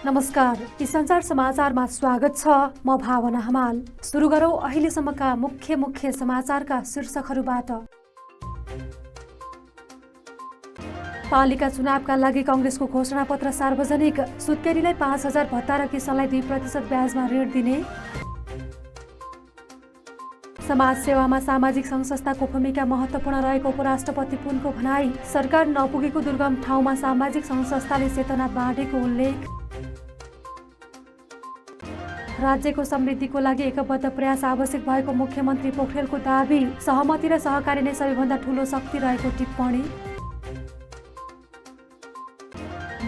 नमस्कार, संचार समाचारमा स्वागत छ। म भावना हमाल। सुरु गरौँ अहिलेसम्मका मुख्य समाचारका शीर्षकहरूबाट। पालिका चुनावका लागि कांग्रेसको घोषणापत्र सार्वजनिक। सुत्केरीलाई 5,000 भत्ता र किसानलाई 2% ब्याजमा ऋण दिने। समाज सेवामा सामाजिक सङ्घ-संस्थाको भूमिका महत्त्वपूर्ण रहेको उपराष्ट्रपति पुनको भनाई। सरकार नपुगेको दुर्गम ठाउँमा सामाजिक सङ्घ-संस्थाले चेतना बाँडेको उल्लेख। राज्यको समृद्धिको लागि एकबद्ध प्रयास आवश्यक भएको मुख्यमन्त्री पोखरेलको दाबी। सहमति र सहकारी नै सबैभन्दा ठूलो शक्ति रहेको टिप्पणी।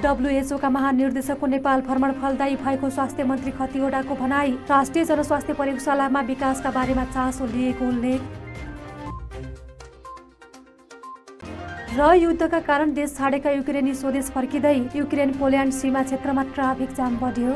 डब्ल्युएचओका महानिर्देशकको नेपाल भ्रमण फलदायी भएको स्वास्थ्य मन्त्री खतिवडाको भनाई। राष्ट्रिय जनस्वास्थ्य प्रयोगशालामा विकासका बारेमा चासो लिएको उल्लेख। र युद्धका कारण देश छाडेका युक्रेनी स्वदेश फर्किँदै। युक्रेन पोल्यान्ड सीमा क्षेत्रमा ट्राफिक जाम बढ्यो।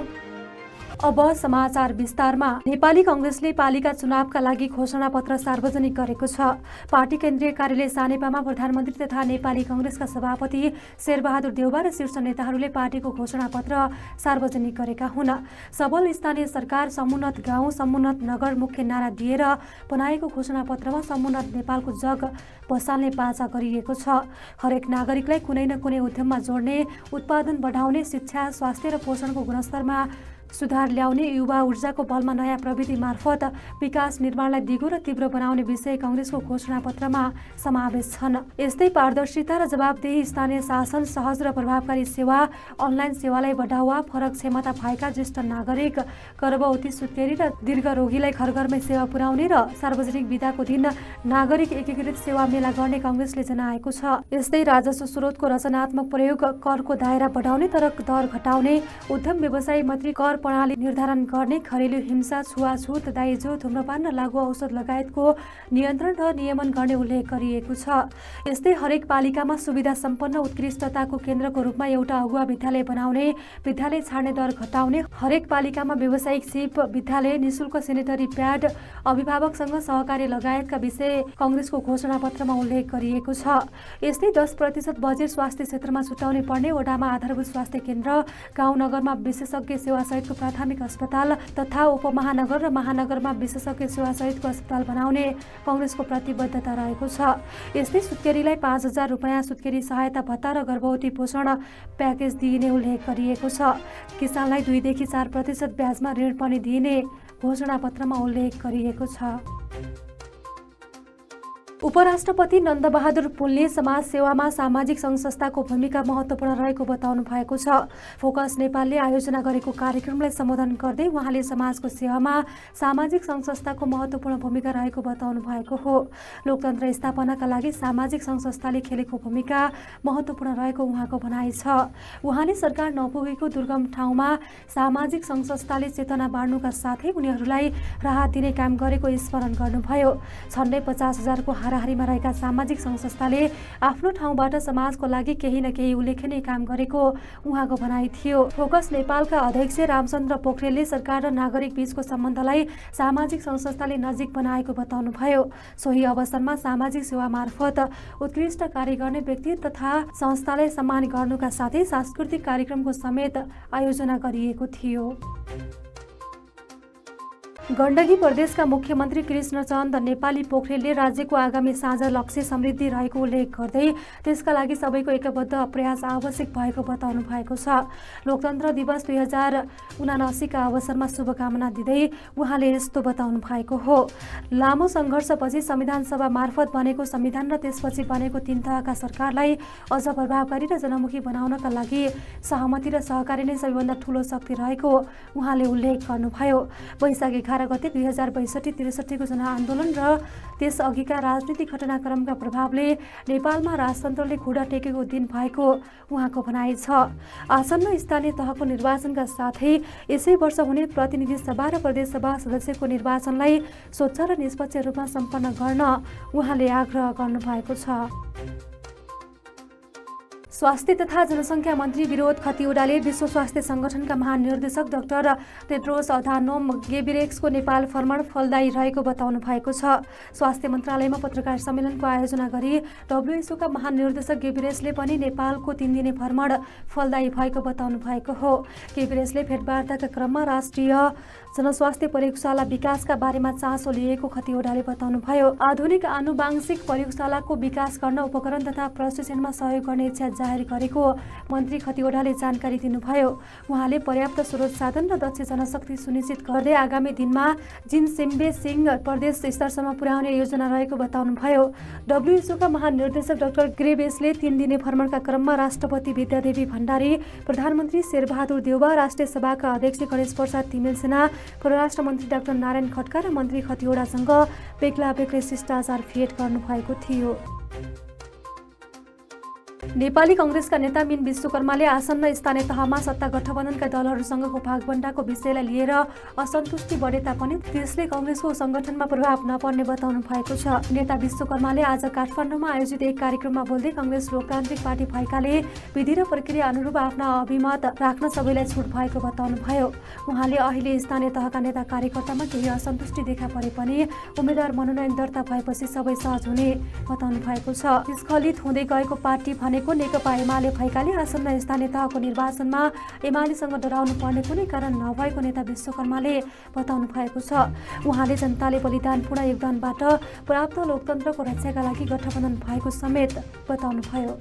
अब समाचार विस्तारमा। नेपाली कांग्रेसले पालिका चुनावका लागि घोषणापत्र सार्वजनिक गरेको छ। पार्टी केन्द्रीय कार्यालय सानेपामा प्रधानमन्त्री तथा नेपाली कांग्रेसका सभापति शेरबहादुर देउवा र शीर्ष नेताहरूले पार्टीको घोषणापत्र सार्वजनिक गरेका हुन्। सबल स्थानीय सरकार, समुन्नत गाउँ, समुन्नत नगर मुख्य नारा दिएर बनाएको घोषणापत्रमा समुन्नत नेपालको जग बसाल्ने बाचा गरिएको छ। हरेक नागरिकलाई कुनै न कुनै उद्यममा जोड्ने, उत्पादन बढाउने, शिक्षा, स्वास्थ्य र पोषणको गुणस्तरमा सुधार ल्याउने, युवा ऊर्जाको बलमा नयाँ प्रविधि मार्फत विकास निर्माणलाई दिगो र तीव्र बनाउने विषय कांग्रेसको घोषणापत्रमा समावेश छन्। यस्तै पारदर्शिता र जवाबदेही, स्थानीय शासन, सहज र प्रभावकारी सेवा, अनलाइन सेवालाई बढावा, फरक क्षमता भएका ज्येष्ठ नागरिक, गर्भवती, सुत्केरी र दीर्घ रोगीलाई घर घरमै सेवा पुर्याउने र सार्वजनिक बिदाको दिन नागरिक एकीकृत सेवा मेला गर्ने कांग्रेसले जनाएको छ। यस्तै राजस्व स्रोतको रचनात्मक प्रयोग, करको दायरा बढाउने तर दर घटाउने, उद्यम व्यवसाय मैत्री कर प्रणाली निर्धारण गर्ने, घरेलु हिंसा, छुवाछुत, दाइजो, धूम्रपान र लागु औषध लगायतको नियन्त्रण र नियमन गर्ने उल्लेख गरिएको छ। यस्तै हरेक पालिकामा सुविधा सम्पन्न उत्कृष्टताको केन्द्रको रूपमा एउटा अगुवा विद्यालय बनाउने, विद्यालय छाड्ने दर घटाउने, हरेक पालिकामा व्यावसायिक सिप विद्यालय, निशुल्क सेनिटरी प्याड, अभिभावकसँग सहकार्य लगायतका विषय कांग्रेसको घोषणापत्रमा उल्लेख गरिएको छ। यस्तै 10% बजेट स्वास्थ्य क्षेत्रमा छुटाउने पर्ने, वडामा आधारभूत स्वास्थ्य केन्द्र, गाउँ नगरमा विशेषज्ञ सेवा सहितको प्राथमिक अस्पताल तथा उपमहानगर र महानगरमा विशेषज्ञ सेवा सहितको अस्पताल बनाउने कांग्रेसको प्रतिबद्धता रहेको छ। यस्तै सुत्केरीलाई 5,000 रुपैयाँ सुत्केरी सहायता भत्ता र गर्भवती पोषण प्याकेज दिइने उल्लेख गरिएको छ। किसानलाई 2 देखि 4% ब्याजमा ऋण पनि दिइने घोषणापत्रमा उल्लेख गरिएको छ। उपराष्ट्रपति नन्दबहादुर पुनले समाज सेवामा सामाजिक सङ्घ-संस्थाको भूमिका महत्त्वपूर्ण रहेको बताउनु भएको छ। फोकस नेपालले आयोजना गरेको कार्यक्रमलाई सम्बोधन गर्दै उहाँले समाजको सेवामा सामाजिक सङ्घ-संस्थाको महत्त्वपूर्ण भूमिका रहेको बताउनु भएको हो। लोकतन्त्र स्थापनाका लागि सामाजिक सङ्घ-संस्थाले खेलेको भूमिका महत्त्वपूर्ण रहेको उहाँको भनाइ छ। उहाँले सरकार नपुगेको दुर्गम ठाउँमा सामाजिक सङ्घ-संस्थाले चेतना बाँड्नुका साथै उनीहरूलाई राहत दिने काम गरेको स्मरण गर्नुभयो। झन्डै 50,000 को हाराहारीमा रहेका सामाजिक सङ्घ-संस्थाले आफ्नो ठाउँबाट समाजको लागि केही न केही उल्लेखनीय काम गरेको उहाँको भनाइ थियो। फोकस नेपालका अध्यक्ष रामचन्द्र पोखरेलले सरकार र नागरिक बीचको सम्बन्धलाई सामाजिक सङ्घ-संस्थाले नजिक बनाएको बताउनुभयो। सोही अवसरमा सामाजिक सेवा मार्फत उत्कृष्ट कार्य गर्ने व्यक्ति तथा संस्थालाई सम्मान गर्नुका साथै सांस्कृतिक कार्यक्रमको समेत आयोजना गरिएको थियो। गण्डकी प्रदेशका मुख्यमन्त्री कृष्णचन्द नेपाली पोखरेलले राज्यको आगामी साझा लक्ष्य समृद्धि रहेको उल्लेख गर्दै त्यसका लागि सबैको एकबद्ध प्रयास आवश्यक भएको बताउनु भएको छ। लोकतन्त्र दिवस 2079 का अवसरमा शुभकामना दिँदै उहाँले यस्तो बताउनु भएको हो। लामो सङ्घर्षपछि संविधान सभा मार्फत बनेको संविधान र त्यसपछि बनेको 3 तहका सरकारलाई अझ प्रभावकारी र जनमुखी बनाउनका लागि सहमति र सहकारी नै सबैभन्दा ठूलो शक्ति रहेको उहाँले उल्लेख गर्नुभयो। वैशाख 11 गते 2062-63 को जनआन्दोलन र त्यसअघिका राजनीतिक घटनाक्रमका प्रभावले नेपालमा राजतन्त्रले खुड्डा टेकेको दिन भएको उहाँको भनाइ छ। आसन्न स्थानीय तहको निर्वाचनका साथै यसै वर्ष हुने प्रतिनिधि सभा र प्रदेश सभा सदस्यको निर्वाचनलाई स्वच्छ र निष्पक्ष रूपमा सम्पन्न गर्न उहाँले आग्रह गर्नुभएको छ। स्वास्थ्य तथा जनसङ्ख्या मन्त्री विनोद खतिवडाले विश्व स्वास्थ्य सङ्गठनका महानिर्देशक डाक्टर टेड्रोस अधानोम गेब्रेयेससको नेपाल भ्रमण फलदायी रहेको बताउनु भएको छ। स्वास्थ्य मन्त्रालयमा पत्रकार सम्मेलनको आयोजना गरी डब्ल्युएचओका महानिर्देशक गेब्रेयेसले पनि नेपालको 3 दिने भ्रमण फलदायी भएको बताउनु भएको हो। गेब्रेयेसले भेटवार्ताका क्रममा राष्ट्रिय जनस्वास्थ्य प्रयोगशाला विकासका बारेमा चासो लिएको खतिवडाले बताउनुभयो। आधुनिक आनुवांशिक प्रयोगशालाको विकास गर्न उपकरण तथा प्रशिक्षणमा सहयोग गर्ने इच्छा जाहेर गरेको मन्त्री खतिवडाले जानकारी दिनुभयो। उहाँले पर्याप्त स्रोत साधन र दक्ष जनशक्ति सुनिश्चित गर्दै आगामी दिनमा जिनसेम्बे सिंह प्रदेश स्तरसम्म पुर्याउने योजना रहेको बताउनुभयो। डब्ल्युएचओका महानिर्देशक डाक्टर गेब्रेयेसले 3 दिने भ्रमणका क्रममा राष्ट्रपति विद्यादेवी भण्डारी, प्रधानमन्त्री शेरबहादुर देउवा, राष्ट्रिय सभाका अध्यक्ष गणेश प्रसाद तिमेल सेना, परराष्ट्र मन्त्री डाक्टर नारायण खड्का र मन्त्री खतिवडासँग बेग्ला बेग्लै शिष्टाचार भेट गर्नुभएको थियो। नेपाली कङ्ग्रेसका नेता मिन विश्वकर्माले आसन्न स्थानीय तहमा सत्ता गठबन्धनका दलहरूसँगको भागबण्डाको विषयलाई लिएर असन्तुष्टि बढे तापनि त्यसले कङ्ग्रेसको सङ्गठनमा प्रभाव नपर्ने बताउनु भएको छ। नेता विश्वकर्माले आज काठमाडौँमा आयोजित एक कार्यक्रममा बोल्दै कङ्ग्रेस लोकतान्त्रिक पार्टी भएकाले विधि र प्रक्रिया अनुरूप आफ्ना अभिमत राख्न सबैलाई छुट भएको बताउनुभयो। उहाँले अहिले स्थानीय तहका नेता कार्यकर्तामा केही असन्तुष्टि देखा परे पनि उम्मेद्वार मनोनयन दर्ता भएपछि सबै सहज हुने बताउनु भएको छ। स्खलित हुँदै गएको पार्टी भनेको नेकपा एमाले भएकाले आसन्न स्थानीय तहको निर्वाचनमा एमालेसँग डराउनु पर्ने कुनै कारण नभएको नेता विश्वकर्माले बताउनु भएको छ। उहाँले जनताले बलिदानपूर्ण योगदानबाट प्राप्त लोकतन्त्रको रक्षाका लागि गठबन्धन भएको समेत बताउनुभयो।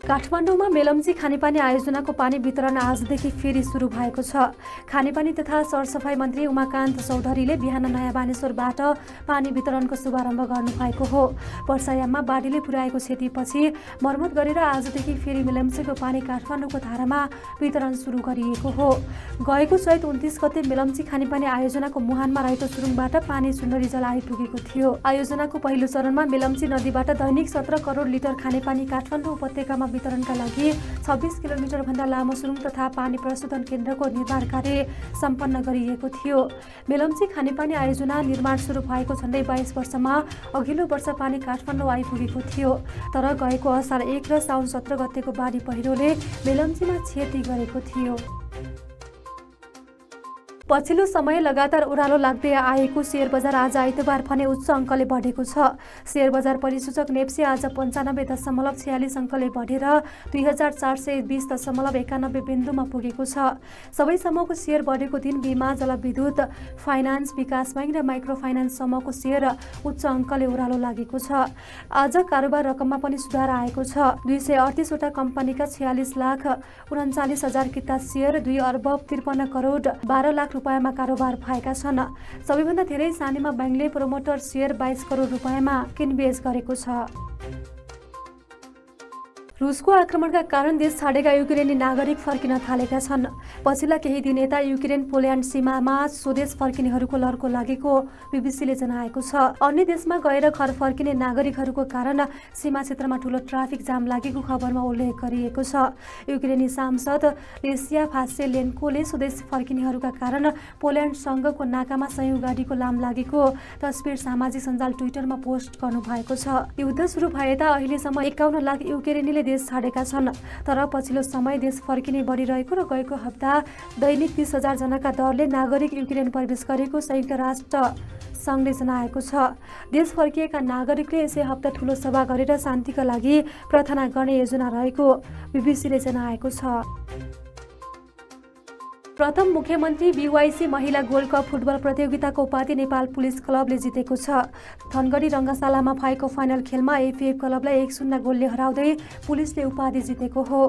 काठमाडौँमा मेलम्ची खानेपानी आयोजनाको पानी वितरण आजदेखि फेरि सुरु भएको छ। खानेपानी तथा सरसफाई मन्त्री उमाकान्त चौधरीले बिहान नयाँ बानेश्वरबाट पानी वितरणको शुभारम्भ गर्नुभएको हो। वर्षायाममा बाढीले पुर्याएको क्षतिपछि मर्मत गरेर आजदेखि फेरि मेलम्चीको पानी काठमाडौँको धारामा वितरण सुरु गरिएको हो। गएको चैत 29 गते मेलम्ची खानेपानी आयोजनाको मुहानमा रहेको सुरुङबाट पानी सुन्दरी जल आइपुगेको थियो। आयोजनाको पहिलो चरणमा मेलम्ची नदीबाट दैनिक 17 करोड लिटर खानेपानी काठमाडौँ उपत्यकामा वितरणका लागि 26 किलोमिटर भन्दा लामो सुरुङ तथा पानी प्रशोधन केन्द्रको निर्माण कार्य सम्पन्न गरिएको थियो। मेलम्ची खानेपानी आयोजना निर्माण सुरु भएको झन्डै 22 वर्षमा अघिल्लो वर्ष पानी काठमाडौँ आइपुगेको थियो। तर गएको असार 1 र साउन 17 गतेको बाढी पहिरोले मेलम्चीमा क्षति गरेको थियो। पछिल्लो समय लगातार ओह्रालो लाग्दै आएको शेयर बजार आज आइतबार भने उच्च अङ्कले बढेको छ। शेयर बजार परिसूचक नेप्से आज 95.46 अङ्कले बढेर 2420.91 बिन्दुमा पुगेको छ। सबै समूहको शेयर बढेको दिन बीमा, जलविद्युत, फाइनान्स, विकास बैङ्क र माइक्रो फाइनान्स समूहको शेयर उच्च अङ्कले ओह्रालो लागेको छ। आज कारोबार रकममा पनि सुधार आएको छ। 238 वटा कम्पनीका 46,39,000 किता शेयर 2 अर्ब 53 करोड 12 लाख रुपैयाँमा कारोबार भएका छन्। सबैभन्दा धेरै सानीमा बैंकले प्रोमोटर शेयर 22 करोड रुपैयाँमा किनबेच गरेको छ। रुसको आक्रमणका कारण देश छाडेका युक्रेनी नागरिक फर्किन थालेका छन्। पछिल्ला केही दिन यता युक्रेन पोल्यान्ड सीमामा स्वदेश फर्किनेहरूको लहरको लागेको बीबीसीले जनाएको छ। अन्य देशमा गएर घर फर्किने नागरिकहरूको कारण सीमा क्षेत्रमा ठूलो ट्राफिक जाम लागेको खबरमा उल्लेख गरिएको छ। युक्रेनी सांसद लेसिया भासेलेन्कोले स्वदेश फर्किनेहरूका कारण पोल्यान्डसँगको नाकामा सयौं गाडीको लाम लागेको तस्बिर सामाजिक सञ्जाल ट्विटरमा पोस्ट गर्नुभएको छ। युद्ध सुरु भए ता अहिलेसम्म 51 लाख युक्रेनीले देश छाडेका छन्। तर पछिल्लो समय देश फर्किने बढिरहेको र गएको हप्ता दैनिक 30,000 जनाका दरले नागरिक युक्रेन प्रवेश गरेको संयुक्त राष्ट्र सङ्घले जनाएको छ। देश फर्किएका नागरिकले यसै हप्ता ठूलो सभा गरेर शान्तिका लागि प्रार्थना गर्ने योजना रहेको बीबीसीले जनाएको छ। प्रथम मुख्यमन्त्री बीवाइसी महिला गोल्ड कप फुटबल प्रतियोगिताको उपाधि नेपाल पुलिस क्लबले जितेको छ। धनगढी रङ्गशालामा भएको फाइनल खेलमा एफएफ क्लबलाई 1-0 गोलले हराउँदै पुलिसले उपाधि जितेको हो।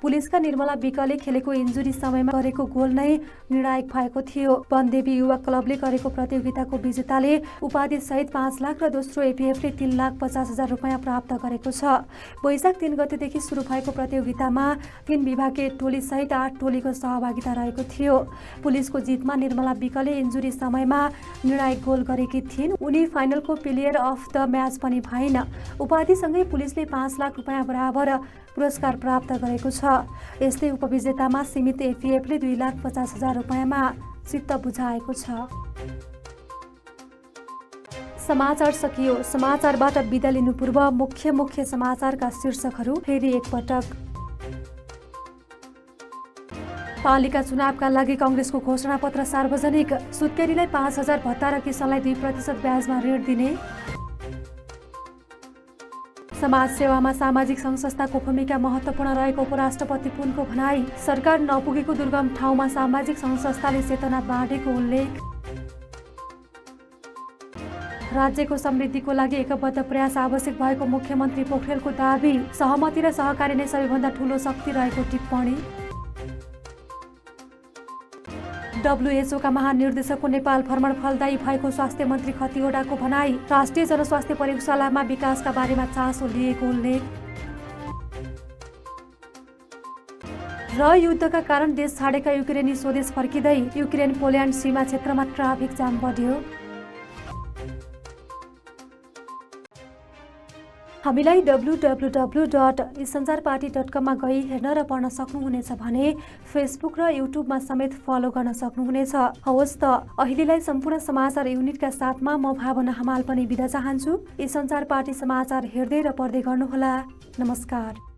पुलिसका निर्मला विकले खेलेको इन्जुरी समयमा गरेको गोल नै निर्णायक भएको थियो। वनदेवी युवा क्लबले गरेको प्रतियोगिताको विजेताले उपाधि सहित 5 लाख र दोस्रो एफएफले 3,50,000 रुपैयाँ प्राप्त गरेको छ। वैशाख 3 गतेदेखि सुरु भएको प्रतियोगितामा 3 विभागीय टोली सहित 8 टोलीको सहभागिता रहेको थियो। पुलिसको जितमा निर्मला विकले इन्जुरी समयमा निर्णायक गोल गरेकी थिइन्। उनी फाइनलको प्लेयर अफ द म्याच पनि भइन्। उपाधिसँगै पुलिसले 5 लाख रुपैयाँ बराबर पुरस्कार प्राप्त गरेको छ। यस्तै उपविजेतामा सीमित एफएफले 2,50,000 रुपैयाँमा चित्त बुझाएको छ। समाचार सकियो। समाचारबाट बिदा लिनु पूर्व मुख्य समाचारका शीर्षकहरू फेरि एकपटक। पालिका चुनावका लागि कांग्रेसको घोषणापत्र सार्वजनिक। सुत्केरीलाई 5,000 भत्ता र किसानलाई 2% ब्याजमा ऋण दिने। समाज सेवामा सामाजिक सङ्घ-संस्थाको भूमिका महत्त्वपूर्ण रहेको उपराष्ट्रपति पुनको भनाई। सरकार नपुगेको दुर्गम ठाउँमा सामाजिक सङ्घ-संस्थाले चेतना बाँडेको उल्लेख। राज्यको समृद्धिको लागि एकबद्ध प्रयास आवश्यक भएको मुख्यमन्त्री पोखरेलको दाबी। सहमति र सहकारी नै सबैभन्दा ठूलो शक्ति रहेको टिप्पणी। WHO का महानिर्देशकको नेपाल भ्रमण फलदायी भएको स्वास्थ्य मन्त्री खतिवडाको भनाई। राष्ट्रिय जनस्वास्थ्य प्रयोगशालामा विकासका बारेमा चासो लिएको उल्लेख। र युद्धका कारण देश छाडेका युक्रेनी स्वदेश फर्किँदै युक्रेन पोल्यान्ड सीमा क्षेत्रमा ट्राफिक जाम बढ्यो। हामीलाई www.isanjarparty.com मा गई हेर्न र पढ्न सक्नुहुनेछ भने फेसबुक र युट्युबमा समेत फलो गर्न सक्नुहुनेछ। हवस् त अहिलेलाई सम्पूर्ण समाचार युनिटका साथमा म भावना हमाल पनि बिदा चाहन्छु। ई सञ्चार पार्टी समाचार हेर्दै र पढ्दै गर्नुहोला। नमस्कार।